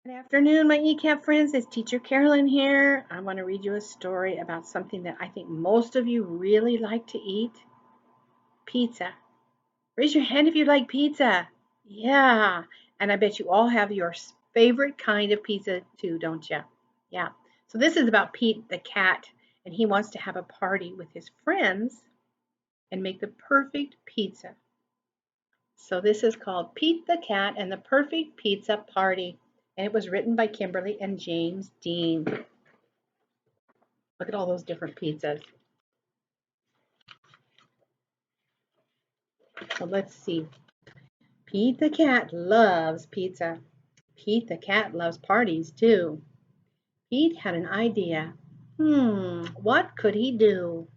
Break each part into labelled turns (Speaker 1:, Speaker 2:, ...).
Speaker 1: Good afternoon, my ECAP friends. It's Teacher Carolyn here. I want to read you a story about something that I think most of you really like to eat, pizza. Raise your hand if you like pizza. Yeah, and I bet you all have your favorite kind of pizza too, don't you? Yeah. So this is about Pete the cat, and he wants to have a party with his friends and make the perfect pizza. So this is called Pete the Cat and the Perfect Pizza Party. And it was written by Kimberly and James Dean. Look at all those different pizzas. So let's see. Pete the cat loves pizza. Pete the cat loves parties too. Pete had an idea. What could he do?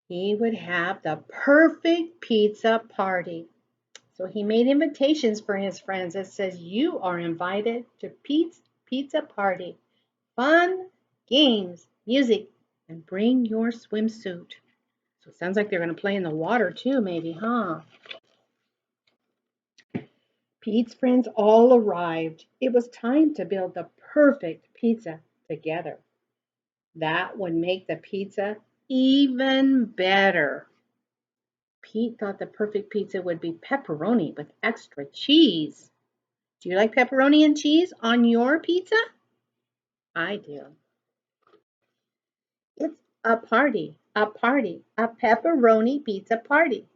Speaker 1: He would have the perfect pizza party. So he made invitations for his friends that says, you are invited to Pete's pizza party. Fun, games, music, and bring your swimsuit. So it sounds like they're going to play in the water too, maybe, huh? Pete's friends all arrived. It was time to build the perfect pizza together. That would make the pizza even better. Pete thought the perfect pizza would be pepperoni with extra cheese. Do you like pepperoni and cheese on your pizza? I do. It's a party, a pepperoni pizza party.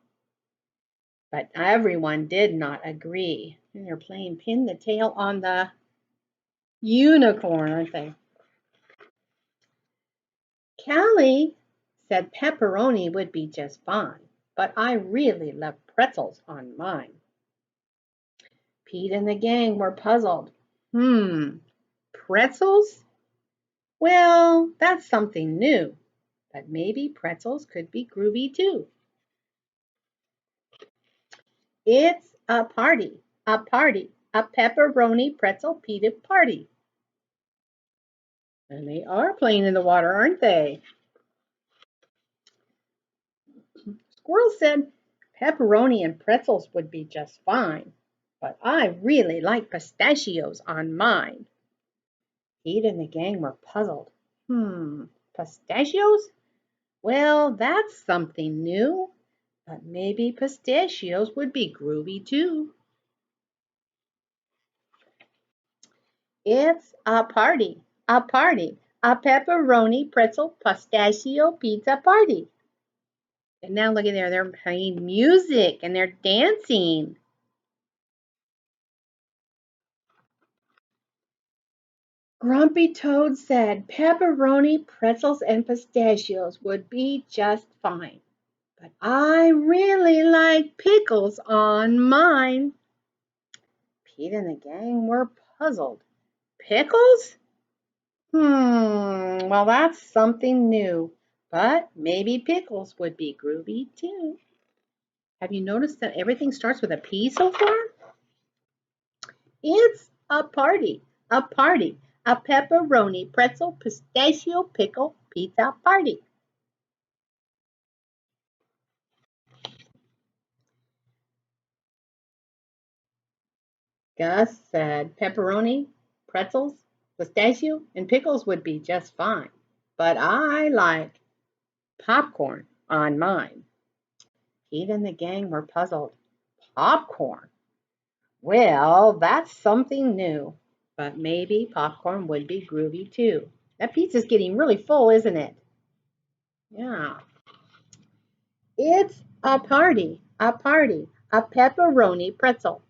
Speaker 1: But everyone did not agree. And they're playing pin the tail on the unicorn, aren't they? Callie said pepperoni would be just fine, but I really love pretzels on mine. Pete and the gang were puzzled. Pretzels? Well, that's something new, but maybe pretzels could be groovy too. It's a party, a pepperoni pretzel pita party. And they are playing in the water, aren't they? Squirrel said pepperoni and pretzels would be just fine, but I really like pistachios on mine. Pete and the gang were puzzled. Pistachios? Well, that's something new, but maybe pistachios would be groovy too. It's a party, a pepperoni pretzel pistachio pizza party. And now look at there, they're playing music and they're dancing. Grumpy Toad said pepperoni, pretzels, and pistachios would be just fine. But I really like pickles on mine. Pete and the gang were puzzled. Pickles? Well, that's something new. But maybe pickles would be groovy too. Have you noticed that everything starts with a P so far? It's a pepperoni, pretzel, pistachio, pickle, pizza party. Gus said pepperoni, pretzels, pistachio, and pickles would be just fine. But I like popcorn on mine. Pete and the gang were puzzled. Popcorn? Well, that's something new. But maybe popcorn would be groovy too. That pizza's getting really full, isn't it? Yeah. It's a a pepperoni pretzel,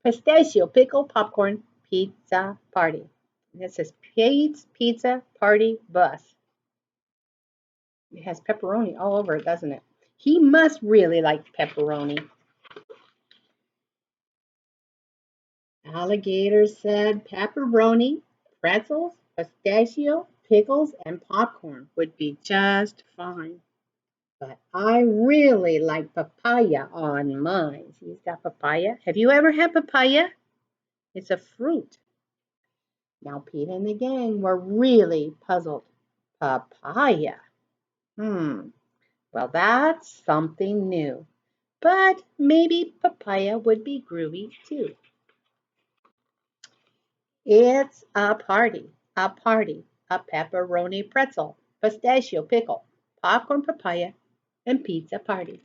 Speaker 1: pistachio pickle popcorn pizza party. And it says Pete's Pizza Party Bus. It has pepperoni all over it, doesn't it? He must really like pepperoni. Alligator said pepperoni, pretzels, pistachio, pickles, and popcorn would be just fine. But I really like papaya on mine. See, he's got papaya. Have you ever had papaya? It's a fruit. Now Pete and the gang were really puzzled. Papaya. Hmm. Well, that's something new. But maybe papaya would be groovy too. It's a party, a party, a pepperoni pretzel, pistachio pickle, popcorn papaya, and pizza party.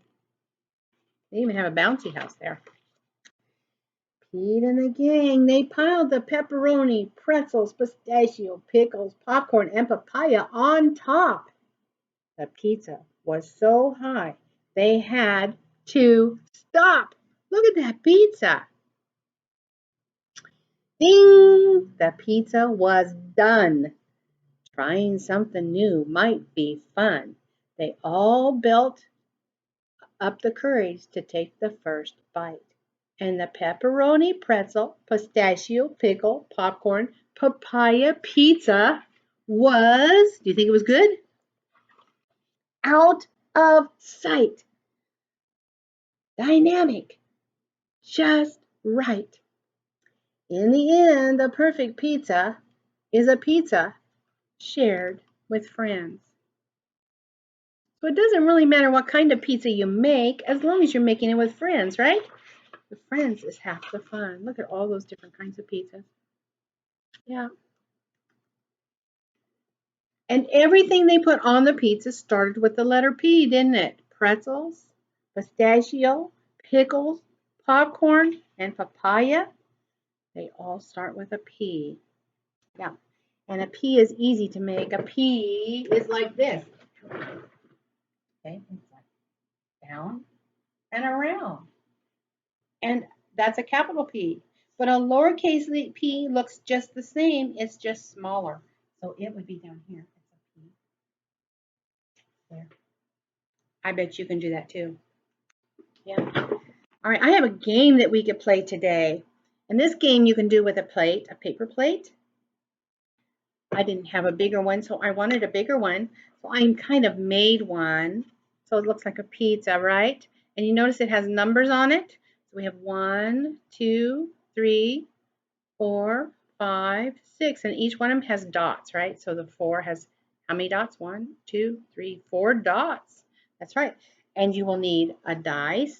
Speaker 1: They even have a bouncy house there. Pete and the gang, they piled the pepperoni, pretzels, pistachio, pickles, popcorn, and papaya on top. The pizza was so high, they had to stop. Look at that pizza. Ding! The pizza was done. Trying something new might be fun. They all built up the courage to take the first bite. And the pepperoni, pretzel, pistachio, pickle, popcorn, papaya pizza was, do you think it was good? Out of sight. Dynamic. Just right. In the end, the perfect pizza is a pizza shared with friends. So it doesn't really matter what kind of pizza you make as long as you're making it with friends, right? The friends is half the fun. Look at all those different kinds of pizzas. Yeah. And everything they put on the pizza started with the letter P, didn't it? Pretzels, pistachio, pickles, popcorn, and papaya. They all start with a P. Yeah. And a P is easy to make. A P is like this. Okay, it's like down and around. And that's a capital P. But a lowercase p looks just the same. It's just smaller. So it would be down here. It's a P. There. I bet you can do that too. Yeah. All right, I have a game that we could play today. And this game you can do with a plate, a paper plate. I didn't have a bigger one, so I wanted a bigger one. So I kind of made one. So it looks like a pizza, right? And you notice it has numbers on it. So we have 1, 2, 3, 4, 5, 6. And each one of them has dots, right? So the 4 has how many dots? 1, 2, 3, 4 dots. That's right. And you will need a dice.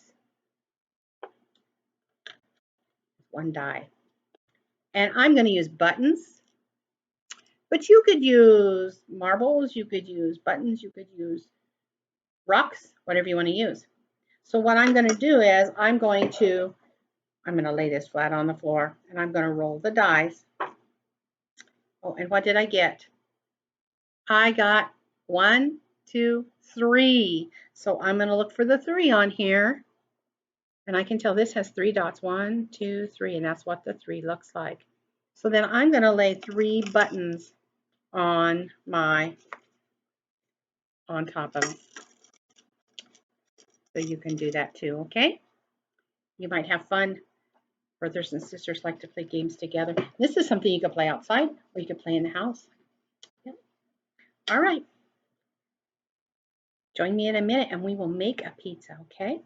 Speaker 1: One die. And I'm going to use buttons. But you could use marbles, you could use buttons, you could use rocks, whatever you want to use. So what I'm going to do is I'm going to lay this flat on the floor and I'm going to roll the dice. Oh, and what did I get? I got 1, 2, 3. So I'm going to look for the 3 on here. And I can tell this has 3 dots. 1, 2, 3. And that's what the 3 looks like. So then I'm going to lay 3 buttons on top of them. So you can do that too, okay? You might have fun. Brothers and sisters like to play games together. This is something you can play outside or you can play in the house. Yep. All right. Join me in a minute and we will make a pizza, okay?